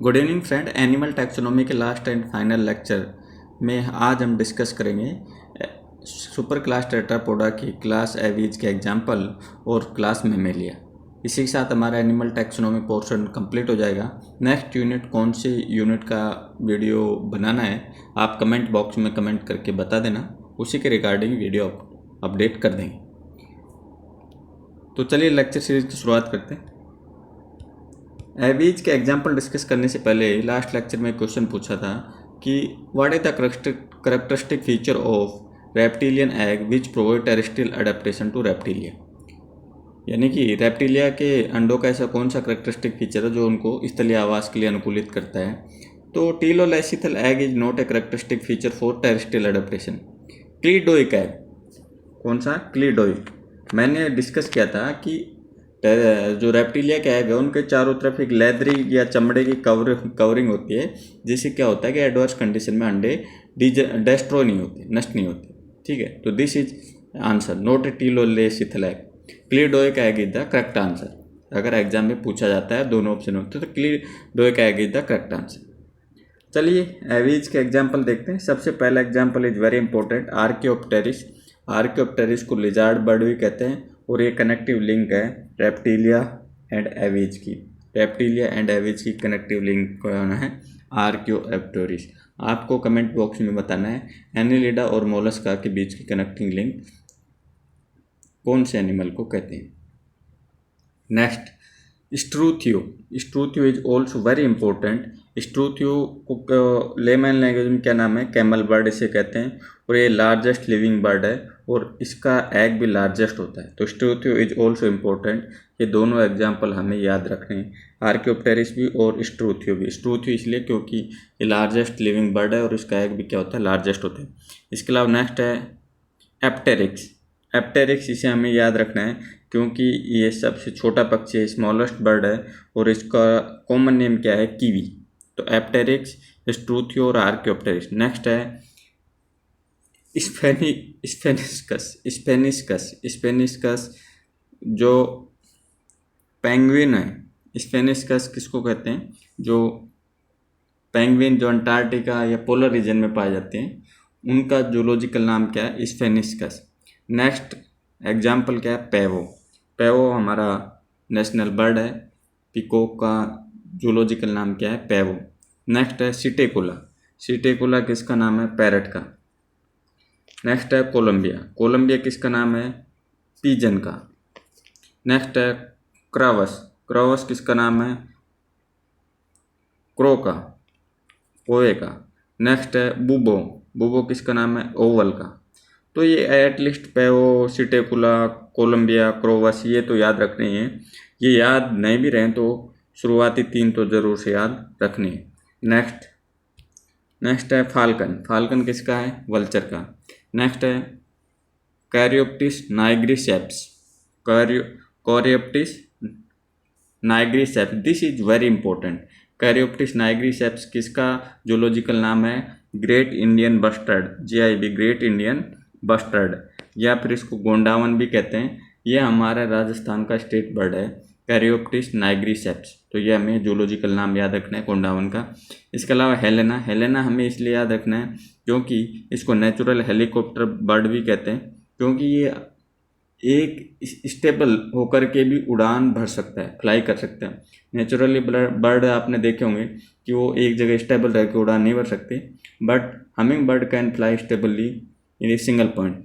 Good evening friend. Animal taxonomy के last and final lecture में आज हम डिस्कस करेंगे सुपर क्लास टेट्रापोडा की क्लास एवीज के एग्जाम्पल और क्लास मेमेलिया। इसी के साथ हमारा एनिमल टैक्सोनॉमी पोर्शन कंप्लीट हो जाएगा। नेक्स्ट यूनिट कौन सी यूनिट का वीडियो बनाना है आप कमेंट बॉक्स में कमेंट करके बता देना, उसी के रिगार्डिंग वीडियो अपडेट कर देंगे। तो चलिए लेक्चर सीरीज की शुरुआत करते हैं। एवीज के एग्जाम्पल डिस्कस करने से पहले लास्ट लेक्चर में क्वेश्चन पूछा था कि what is the characteristic feature of reptilian egg which provide terrestrial adaptation to reptilia, यानी कि रेप्टिलिया के अंडों का ऐसा कौन सा करेक्टरिस्टिक फीचर है जो उनको स्थलीय आवास के लिए अनुकूलित करता है। तो telolecithal egg is not a characteristic feature for terrestrial adaptation. Cleidoic egg, कौन सा? क्लीडोइक। मैंने डिस्कस किया था कि जो रेप्टिलिया के एग है उनके चारों तरफ एक लेदरी या चमड़े की कवरिंग होती है, जिससे क्या होता है कि एडवर्स कंडीशन में अंडे डिस्ट्रॉय नहीं होते, नष्ट नहीं होते। ठीक है, तो this is answer, not a telolecithal egg. Cleidoic egg is the correct answer. अगर एग्जाम में पूछा जाता है, दोनों ऑप्शन होते हैं, तो cleidoic egg is the correct answer. चलिए एवीज के एग्जाम्पल देखते हैं। सबसे पहला example is very important, archaeopteryx. Archaeopteryx को लिजार्ड बर्ड भी कहते हैं और ये कनेक्टिव लिंक है रेप्टिलिया एंड एवीज की। रेप्टिलिया एंड एवीज की कनेक्टिव लिंक कौन है? आर्कियोप्टेरिस। आपको कमेंट बॉक्स में बताना है एनिलिडा और मोलस्का के बीच की कनेक्टिंग लिंक कौन से एनिमल को कहते हैं। Next, Struthio. Struthio is also very important. Struthio को लेमैन लैंग्वेज में क्या नाम है? कैमल बर्ड इसे कहते हैं और ये लार्जेस्ट लिविंग बर्ड है और इसका एग भी लार्जेस्ट होता है। तो स्ट्रूथियो इज ऑल्सो इम्पोर्टेंट। ये दोनों एग्जाम्पल हमें याद रखने हैं, आर्कियोप्टेरिस भी और स्ट्रूथियो भी। स्ट्रूथियो इसलिए क्योंकि ये लार्जेस्ट लिविंग बर्ड है और इसका एग भी क्या होता है? लार्जेस्ट होता है। इसके अलावा नेक्स्ट है एप्टेरिक्स। एप्टेरिक्स इसे हमें याद रखना है क्योंकि ये सबसे छोटा पक्षी है, स्मॉलेस्ट बर्ड है और इसका कॉमन नेम क्या है? कीवी। तो एप्टेरिक्स, स्ट्रूथियो और आर्कियोप्टेरिक्स। नेक्स्ट है स्पेनिस्कस जो पेंगुइन है। स्पेनिस्कस किसको कहते हैं? जो पेंगुइन जो अंटार्कटिका या पोलर रीजन में पाए जाते हैं, उनका जूलॉजिकल नाम क्या है? स्पेनिस्कस। नेक्स्ट एग्जाम्पल क्या है? पेवो। पेवो हमारा नेशनल बर्ड है। पिकॉक का जूलॉजिकल नाम क्या है? पेवो। नेक्स्ट है सिटेकुला। सिटेकुला किसका नाम है? पैरट का। नेक्स्ट है कोलंबिया। कोलंबिया किसका नाम है? पीजन का। नेक्स्ट है क्रावस। क्रावस किसका नाम है? क्रो का, कोए का। नेक्स्ट है बुबो। बुबो किसका नाम है? ओवल का। तो ये एटलीस्ट पेवो, सिटेकुला, कोलंबिया, क्रोवस, ये तो याद रखने हैं। ये याद नहीं भी रहें तो शुरुआती तीन तो ज़रूर से याद रखने हैं। नेक्स्ट है फाल्कन। फाल्कन किसका है? वल्चर का। नेक्स्ट है कैरियोप्टिस नाइग्रिसेप्स। कैरियोप्टिस नाइग्रिसेप्स, दिस इज वेरी इंपॉर्टेंट। कैरियोप्टिस नाइग्रिसेप्स किसका जूलॉजिकल नाम है? Great Indian bustard, GIB, great Indian bustard, या फिर इसको गोंडावन भी कहते हैं। ये हमारा राजस्थान का स्टेट बर्ड है, कैरियोप्टिस नाइग्रिसेप्स। तो ये हमें जूलॉजिकल नाम याद रखना है गोंडावन का। इसके अलावा हेलेना। हेलेना हमें इसलिए याद रखना है क्योंकि इसको नेचुरल हेलीकॉप्टर बर्ड भी कहते हैं, क्योंकि ये एक स्टेबल होकर के भी उड़ान भर सकता है, फ्लाई कर सकता है। नेचुरली बर्ड आपने देखे होंगे कि वो एक जगह स्टेबल रह के उड़ान नहीं भर सकते, but humming bird can fly stably in a single point.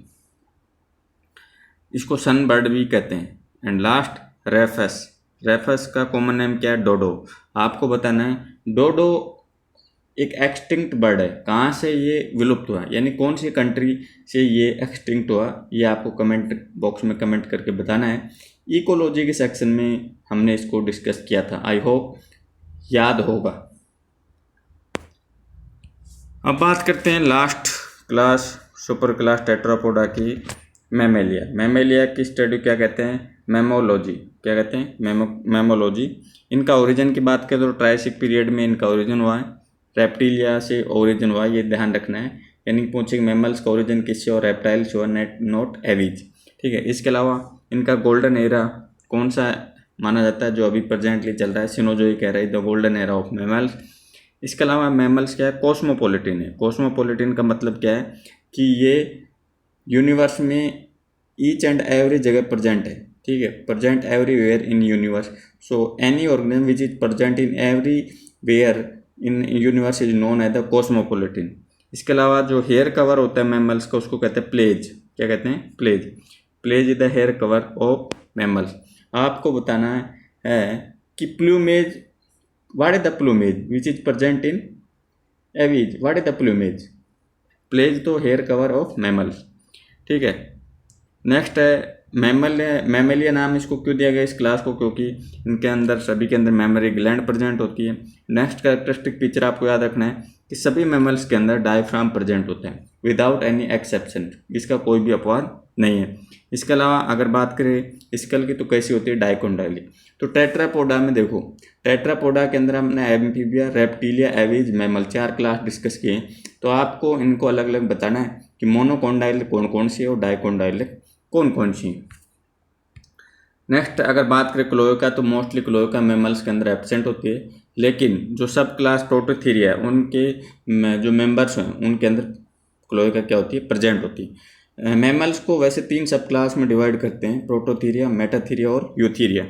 इसको सन बर्ड भी कहते हैं। And last रेफस। रेफस का कॉमन नेम क्या है? डोडो। आपको बताना है डोडो एक एक्सटिंक्ट बर्ड है। कहाँ से ये विलुप्त हुआ, यानी कौन सी कंट्री से ये एक्सटिंक्ट हुआ, ये आपको कमेंट बॉक्स में कमेंट करके बताना है। इकोलॉजी के सेक्शन में हमने इसको डिस्कस किया था, आई होप याद होगा। अब बात करते हैं last class super class Tetrapoda की, मैमेलिया। मैमेलिया की स्टडी क्या कहते हैं? मैमोलॉजी। क्या कहते हैं? मैमोलॉजी। इनका ओरिजिन की बात करें तो ट्रायसिक पीरियड में इनका ओरिजिन हुआ है, रेप्टिलिया से ओरिजिन हुआ, ये ध्यान रखना है। यानी पूछेंगे मैमल्स का ओरिजिन किससे और रेप्टाइल से हुआ, नॉट एवीज। ठीक है, इसके अलावा इनका गोल्डन एरा कौन सा माना जाता है, जो अभी प्रेजेंटली चल रहा है, Cenozoic era, the golden era of mammals. इसके अलावा मैमल्स क्या है, कॉस्मोपॉलिटन है। कॉस्मोपॉलिटन का मतलब क्या है कि ये यूनिवर्स में ईच एंड एवरी जगह प्रेजेंट है, ठीक है, present everywhere in universe. So any organism which is present in everywhere in universe is known as the cosmopolitan. इसके अलावा जो हेयर कवर होता है मैमल्स का, उसको कहते हैं प्लेज। क्या कहते हैं? Pelage. Pelage is the hair cover of mammals. आपको बताना है कि plumage, what is the plumage which is present in aves, what is the plumage? Pelage तो हेयर कवर ऑफ मैमल्स, ठीक है। नेक्स्ट है मैमलिया नाम इसको क्यों दिया गया इस क्लास को? क्योंकि इनके अंदर, सभी के अंदर मेमोरी ग्लैंड प्रेजेंट होती है। नेक्स्ट कैरेक्टरिस्टिक फीचर आपको याद रखना है कि सभी मैमल्स के अंदर डायफ्राम प्रेजेंट होते हैं विदाउट एनी एक्सेप्शन, इसका कोई भी अपवाद नहीं है। इसके अलावा अगर बात करें स्कल की, तो कैसी होती है? डाइकोंडाइलिक। तो टेट्रापोडा में देखो, टेट्रापोडा के अंदर हमने amphibia, reptilia, aves, mammal 4 class discuss किए। तो आपको इनको अलग अलग बताना है कि मोनोकोंडाइलिक कौन कौन सी है और डाइकोंडाइलिक कौन कौन सी है। नेक्स्ट अगर बात करें क्लोएका, तो मोस्टली क्लोएका मैमल्स के अंदर एब्सेंट होती है, लेकिन जो सब क्लास प्रोटोथीरिया है उनके जो मेंबर्स हैं उनके अंदर क्लोएका क्या होती है? प्रेजेंट होती है। मैमल्स को वैसे 3 सब क्लास में डिवाइड करते हैं, प्रोटोथीरिया, मेटाथीरिया और यूथीरिया।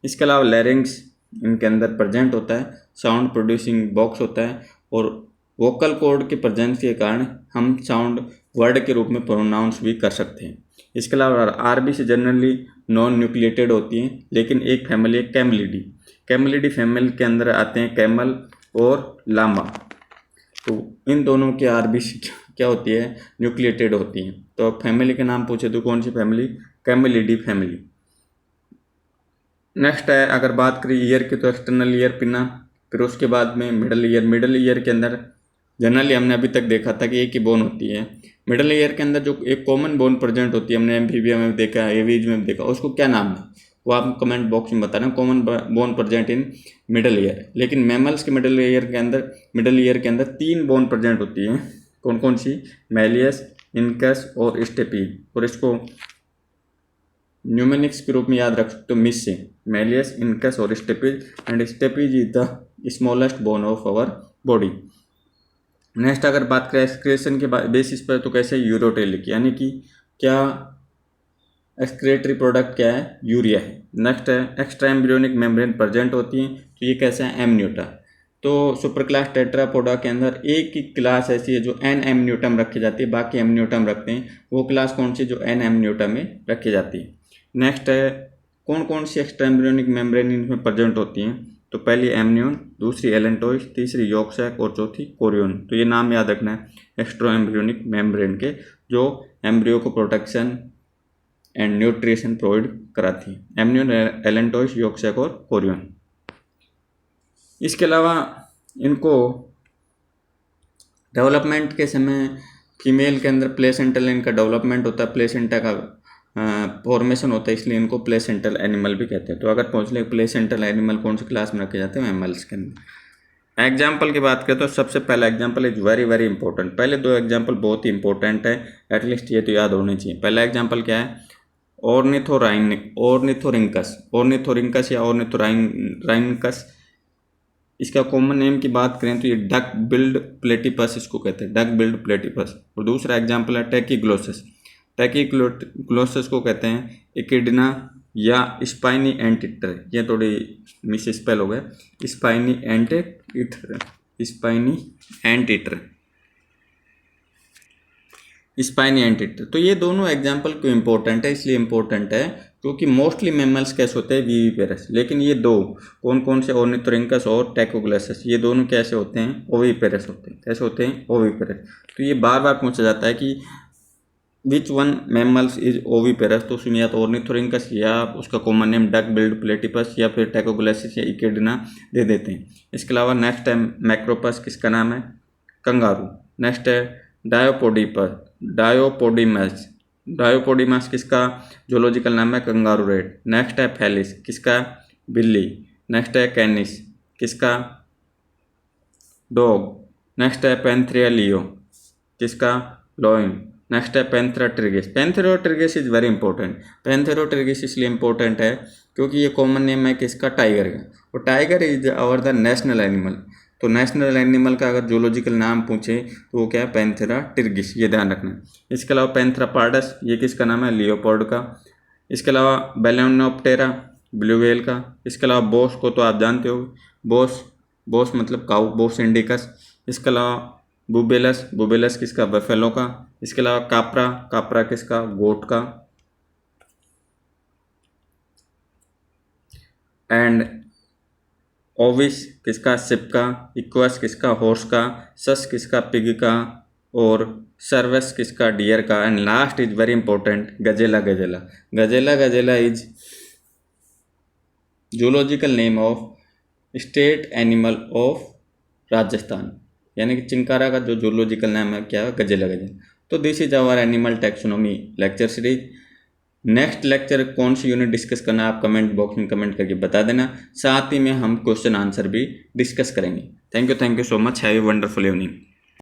इसके अलावा लैरिंग्स इनके अंदर प्रेजेंट होता है, साउंड प्रोड्यूसिंग बॉक्स होता है, और वोकल कॉर्ड के प्रेजेंस के कारण हम साउंड वर्ड के रूप में प्रोनाउंस भी कर सकते हैं। इसके अलावा आरबीसी जनरली नॉन न्यूक्लिएटेड होती हैं, लेकिन एक फैमिली है कैमलिडी। कैमलिडी फैमिली के अंदर आते हैं कैमल और लामा। तो इन दोनों की आरबीसी क्या होती है? न्यूक्लिएटेड होती हैं। तो फैमिली के नाम पूछे तो कौन सी फैमिली? कैमलिडी फैमिली। नेक्स्ट है अगर बात करें ईयर की, तो एक्सटर्नल ईयर पिना, फिर उसके बाद में मिडल ईयर। मिडल ईयर के अंदर जनरली हमने अभी तक देखा था कि एक ही बोन होती है। मिडल ईयर के अंदर जो एक कॉमन बोन प्रेजेंट होती है, हमने एम्फीबिया में देखा, एवीज में देखा, उसको क्या नाम है वो आप कमेंट बॉक्स में बताना। Common bone present in middle ear. लेकिन मैमल्स के मिडल ईयर के अंदर 3 बोन प्रेजेंट होती हैं। कौन कौन सी? मैलियस, इनकस और स्टेपीज। और इसको न्यूमेनिक्स के रूप में याद रख सकते हो मिस से, मैलियस, इनकस और stapes. And stapes is the smallest bone of our body. Next अगर बात करें एक्सक्रेशन के बेसिस पर, तो कैसे? यूरोटेलिक, यानी कि क्या एक्सक्रेटरी प्रोडक्ट क्या है? यूरिया है। नेक्स्ट है एक्स्ट्रा एम्ब्रियोनिक मेम्ब्रेन प्रेजेंट होती हैं, तो ये कैसा है? एमन्यूटा। तो सुपर क्लास टेट्रापोडा के अंदर एक ही क्लास ऐसी है जो एन एमन्यूटम रखी जाती है, बाकी एमन्यूटम रखते हैं। वो क्लास कौन सी? जो एन एमन्यूटम में रखी जाती है। नेक्स्ट है कौन कौन सी एक्स्ट्रा एम्ब्रियोनिक मेम्ब्रेन इनमें प्रेजेंट होती हैं? तो पहली एमनियन, दूसरी एलेंटोइस, तीसरी यॉर्क सैक और चौथी कोरियन। तो ये नाम याद रखना है एक्स्ट्रा एम्ब्रियोनिक मेम्ब्रेन के, जो एम्ब्रियो को प्रोटेक्शन एंड न्यूट्रिशन प्रोवाइड कराती है। एमनियन, एलेंटोइस, यॉर्क सैक और कोरियन। इसके अलावा इनको डेवलपमेंट के समय फीमेल के अंदर प्लेसेंटल इनका डेवलपमेंट होता है, प्लेसेंटा का फॉर्मेशन होता है, इसलिए इनको प्लेसेंटल एनिमल भी कहते हैं। तो अगर पूछ ले प्लेसेंटल एनिमल कौन सी क्लास में रखे जाते हैं? मैमल्स के अंदर। एग्जाम्पल की बात करें तो सबसे पहला example is very very important. पहले 2 एग्जाम्पल बहुत ही इंपॉर्टेंट है, एटलीस्ट ये तो याद होने चाहिए। पहला एग्जाम्पल क्या है? ऑर्निथोरिंकस या ऑर्निथोराइनकस। इसका कॉमन नेम की बात करें तो ये डक बिल्ड प्लेटिपस इसको कहते हैं, डक बिल्ड प्लेटिपस। और दूसरा एग्जाम्पल है टैकीग्लोसस। टैकीग्लोसस को कहते हैं इकिडना या स्पाइनी एंटीटर। ये थोड़ी मिस स्पेल हो गया, spiny anteater, spiny anteater, spiny anteater. तो ये दोनों एग्जाम्पल क्यों इंपॉर्टेंट है? इसलिए इंपॉर्टेंट है क्योंकि मोस्टली मैमल्स कैसे होते हैं? विविपेरस। लेकिन ये 2 कौन कौन से? ऑर्निथोरिंकस और टैकोग्लोसस, ये दोनों कैसे होते हैं? ओविपेरस होते हैं। कैसे होते हैं? ओविपेरस। तो ये बार बार पूछा जाता है कि which one mammals is oviparous, तो उसमें या तो ऑर्निथोरिंकस या उसका common name duck billed platypus या फिर टैकोग्लोसस या इकिडना दे देते हैं। इसके अलावा नेक्स्ट है मैक्रोपस, किसका नाम है? कंगारू। नेक्स्ट है डायोपोडिमस। डायोपोडिमस किसका जोलॉजिकल नाम है? Kangaroo rat. नेक्स्ट है फेलिस, किसका? बिल्ली। नेक्स्ट है कैनिस, किसका? डॉग। नेक्स्ट है पैंथेरिया लियो, किसका? लॉइन। नेक्स्ट है पैंथेरोट्रिगिस। पैंथेरोट्रिगिस इज वेरी इंपॉर्टेंट। पैंथेरोट्रिगिस इसलिए इंपॉर्टेंट है क्योंकि ये कॉमन नेम है किसका, टाइगर का। और tiger is our the national animal. तो नेशनल एनिमल का अगर जूलॉजिकल नाम पूछे तो वो क्या है, पैंथेरा टिर्गिस, ये ध्यान रखना। इसके अलावा पैंथेरा पार्डस, ये किसका नाम है, लियोपोल्ड का। इसके अलावा बेलेनोप्टेरा, ब्लू व्हेल का। इसके अलावा बोस को तो आप जानते हो, बोस मतलब काउ, बोस इंडिकस। इसके अलावा बुबेलस किसका, बफेलो का। इसके अलावा कापरा किसका, गोट का। एंड ओविस किसका, शिप का। इक्वस किसका, हॉर्स का। सस किसका, पिग का। और सर्वस किसका, डियर का। And last is very important, गजेला is zoological name of state animal of Rajasthan, यानी कि चिंकारा का जो जूलॉजिकल नाम है क्या है, गजेला। तो this is our animal taxonomy lecture series. Next lecture कौन सी यूनिट डिस्कस करना है आप कमेंट बॉक्स में कमेंट करके बता देना। साथ ही में हम क्वेश्चन आंसर भी डिस्कस करेंगे। Thank you so much. Have a wonderful evening.